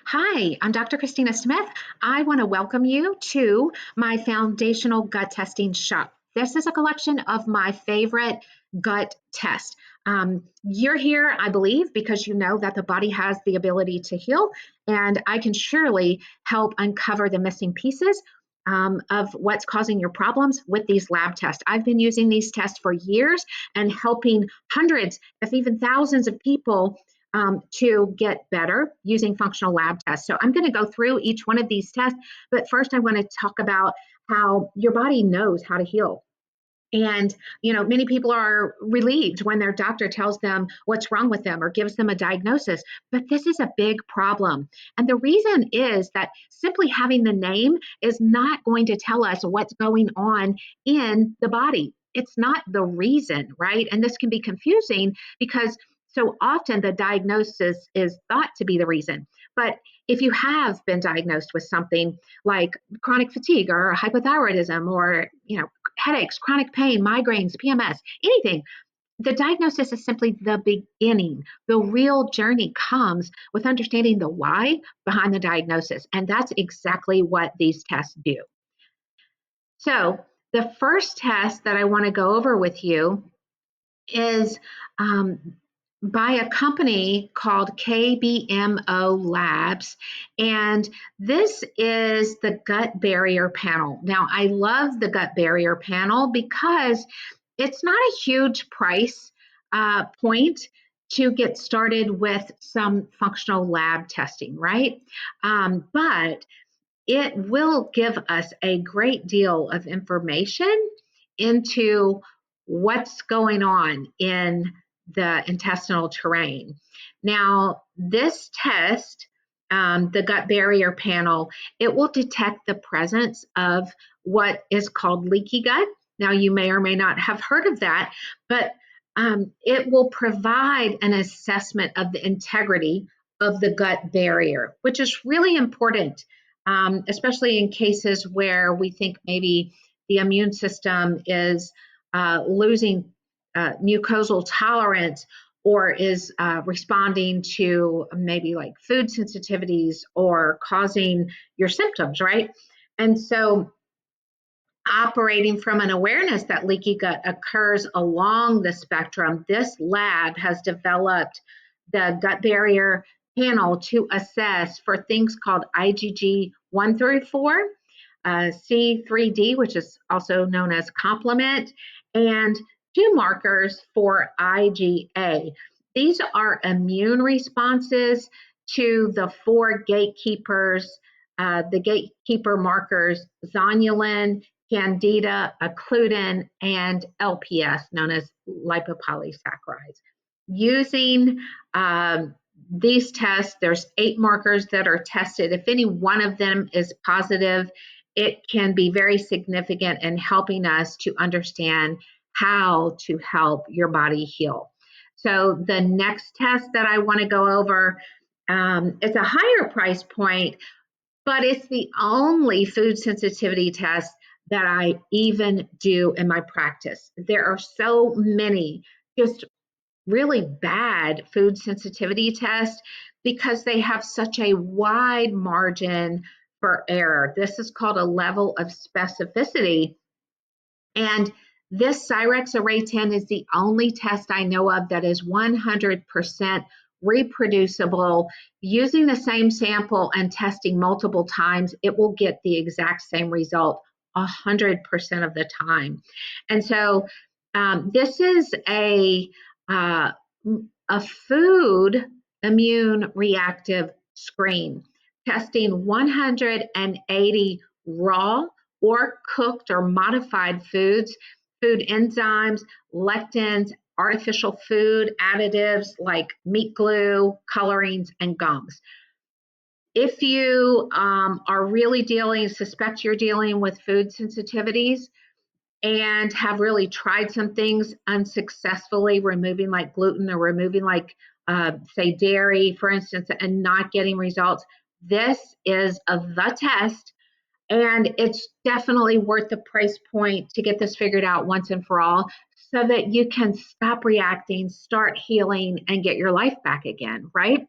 Hi, I'm Dr. Christina Smith. I want to welcome you to my foundational gut testing shop. This is a collection of my favorite gut tests. You're here, I believe, because you know that the body has the ability to heal, and I can surely help uncover the missing pieces of what's causing your problems with these lab tests. I've been using these tests for years and helping hundreds, if even thousands of people to get better using functional lab tests. So I'm going to go through each one of these tests, but first I want to talk about how your body knows how to heal. And, many people are relieved when their doctor tells them what's wrong with them or gives them a diagnosis. But this is a big problem. And the reason is that simply having the name is not going to tell us what's going on in the body. It's not the reason, right? And this can be confusing because so often the diagnosis is thought to be the reason. But if you have been diagnosed with something like chronic fatigue or hypothyroidism or, headaches, chronic pain, migraines, PMS, anything, the diagnosis is simply the beginning. The real journey comes with understanding the why behind the diagnosis. And that's exactly what these tests do. So, the first test that I want to go over with you is by a company called KBMO Labs. And this is the gut barrier panel. Now, I love the gut barrier panel because it's not a huge price point to get started with some functional lab testing, right? But it will give us a great deal of information into what's going on in the intestinal terrain. Now, this test, the gut barrier panel, it will detect the presence of what is called leaky gut. Now, you may or may not have heard of that, but it will provide an assessment of the integrity of the gut barrier, which is really important, especially in cases where we think maybe the immune system is losing mucosal tolerance or is responding to maybe like food sensitivities or causing your symptoms, right? And so operating from an awareness that leaky gut occurs along the spectrum, this lab has developed the gut barrier panel to assess for things called IgG 1 through 4, C3D, which is also known as complement, and two markers for IgA. These are immune responses to the four gatekeepers, the gatekeeper markers, zonulin, candida, occludin, and LPS, known as lipopolysaccharides. Using these tests, there's 8 markers that are tested. If any one of them is positive, it can be very significant in helping us to understand how to help your body heal. So the next test that I want to go over, it's a higher price point, but it's the only food sensitivity test that I even do in my practice. There are so many just really bad food sensitivity tests because they have such a wide margin for error. This is called a level of specificity. And this Cyrex Array 10 is the only test I know of that is 100% reproducible. Using the same sample and testing multiple times, it will get the exact same result 100% of the time. And so this is a food immune reactive screen testing 180 raw or cooked or modified foods, food enzymes, lectins, artificial food additives like meat glue, colorings, and gums. If you are really suspect you're dealing with food sensitivities and have really tried some things unsuccessfully, removing like gluten or removing like, say, dairy, for instance, and not getting results, this is the test. And it's definitely worth the price point to get this figured out once and for all so that you can stop reacting, start healing, and get your life back again, right?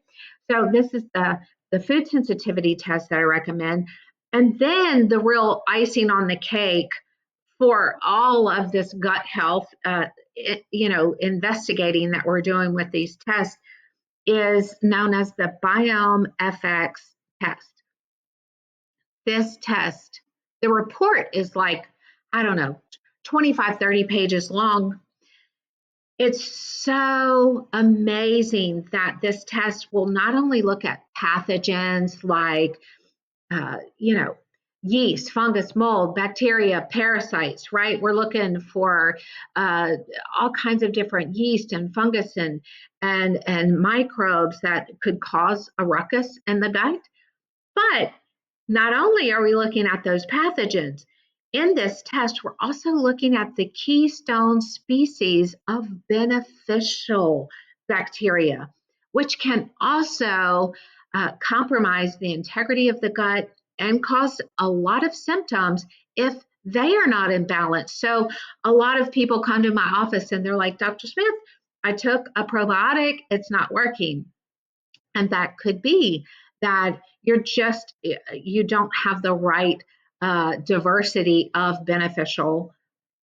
So this is the the food sensitivity test that I recommend, and then the real icing on the cake for all of this gut health, investigating that we're doing with these tests is known as the Biome FX test. This test, the report is like, I don't know, 25, 30 pages long. It's so amazing that this test will not only look at pathogens like, yeast, fungus, mold, bacteria, parasites, right? We're looking for all kinds of different yeast and fungus and microbes that could cause a ruckus in the gut. But not only are we looking at those pathogens, in this test, we're also looking at the keystone species of beneficial bacteria, which can also compromise the integrity of the gut and cause a lot of symptoms if they are not in balance. So a lot of people come to my office and they're like, Dr. Smith, I took a probiotic, it's not working. And that could be that you don't have the right diversity of beneficial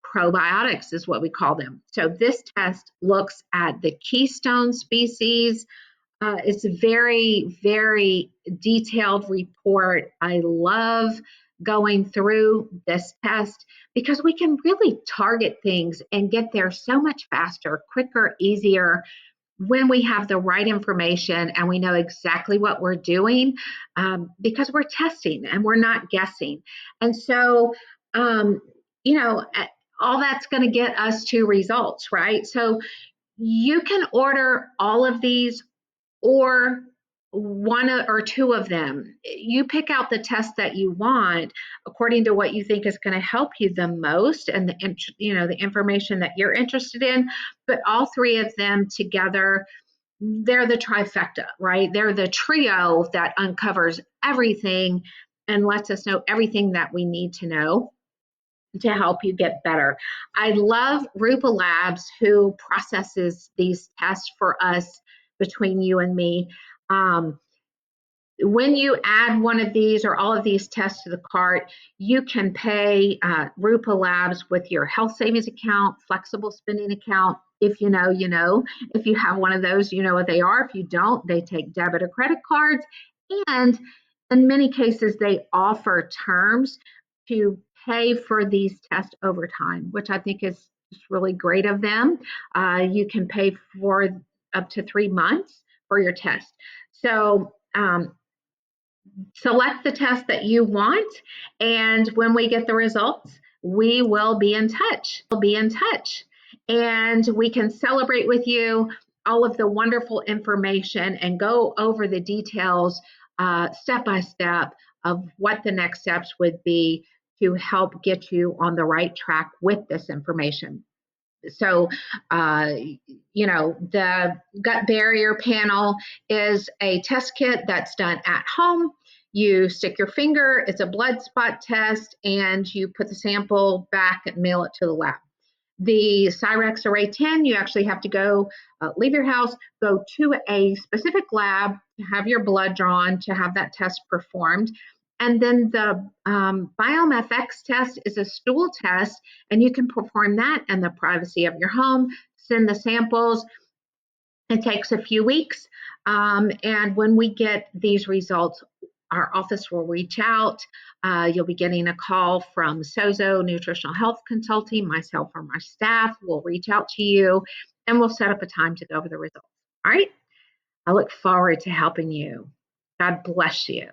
probiotics, is what we call them. So this test looks at the keystone species. It's a very, very detailed report. I love going through this test because we can really target things and get there so much faster, quicker, easier when we have the right information and we know exactly what we're doing, because we're testing and we're not guessing. And so, all that's going to get us to results, right? So you can order all of these or one or two of them. You pick out the test that you want according to what you think is going to help you the most and the information that you're interested in. But all three of them together, they're the trifecta, right? They're the trio that uncovers everything and lets us know everything that we need to know to help you get better. I love Rupa Labs, who processes these tests for us between you and me. When you add one of these or all of these tests to the cart, you can pay Rupa Labs with your health savings account, flexible spending account. If you know, you know. If you have one of those, you know what they are. If you don't, they take debit or credit cards. And in many cases, they offer terms to pay for these tests over time, which I think is just really great of them. You can pay for up to 3 months for your test. So select the test that you want, and when we get the results, we will be in touch. We'll be in touch, and we can celebrate with you all of the wonderful information and go over the details step by step of what the next steps would be to help get you on the right track with this information. So, the gut barrier panel is a test kit that's done at home. You stick your finger, it's a blood spot test, and you put the sample back and mail it to the lab. The Cyrex Array 10, you actually have to go, leave your house, go to a specific lab, have your blood drawn to have that test performed. And then the Biome FX test is a stool test, and you can perform that in the privacy of your home, send the samples. It takes a few weeks. And when we get these results, our office will reach out. You'll be getting a call from Sozo Nutritional Health Consulting. Myself or my staff will reach out to you, and we'll set up a time to go over the results. All right? I look forward to helping you. God bless you.